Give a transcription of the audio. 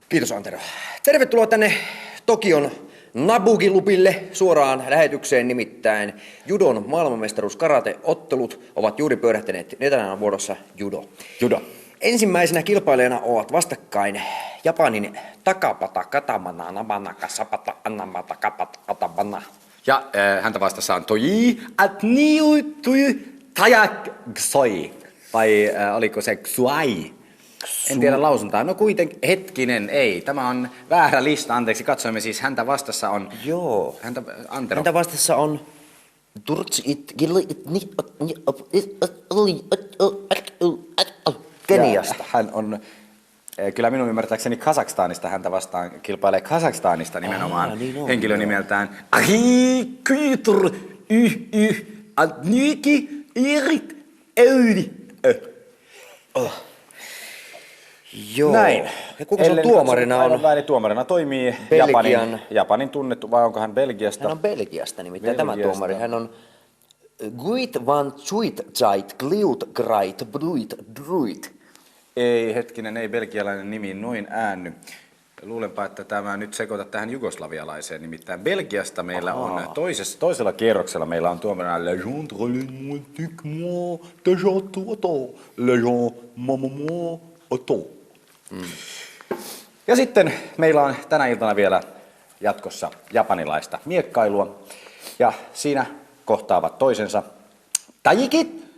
Kiitos Antero. Tervetuloa tänne Tokion Nabugi-lupille suoraan lähetykseen, nimittäin judon maailmanmestaruus karateottelut ovat juuri pyörähtäneet. Tänään on vuorossa judo. Ensimmäisenä kilpailijana ovat vastakkain Japanin Takapata Katamana Nabanaka Sapata Anamata Kapata Katabana. Ja häntä vastassa on Toji Atniutui Tajaksoi. Vai oliko se Xuai? En tiedä lausuntaa. No kuitenkin, hetkinen, ei. Tämä on väärä lista, anteeksi. Katsoimme siis, häntä vastassa on... Joo. Antero. Häntä vastassa on... Keniasta. Hän on... Kyllä minun ymmärtääkseni Kazakstanista häntä vastaan kilpailee Kazakstanista nimenomaan niin on, henkilö nimeltään Ahi Kytur Adnyki Irik Eudi. Joo. Näin. Ja kuka se on tuomarina? Tuomarina toimii Japanin tunnettu, vai onko hän Belgiasta? Hän on Belgiasta nimittäin tämä tuomari. Hän on Guit van Zuitzait Gliut Grait Bruit Druit. Ei, hetkinen, ei belgialainen nimi noin äänny. Luulenpa, että tämä nyt sekoita tähän jugoslavialaiseen. Nimittäin Belgiasta meillä on toisella kierroksella meillä on tuomarina Legend Relenmointikmo Dejantuoto Legend Mamamo Oto. Ja sitten meillä on tänä iltana vielä jatkossa japanilaista miekkailua. Ja siinä kohtaavat toisensa Taikit,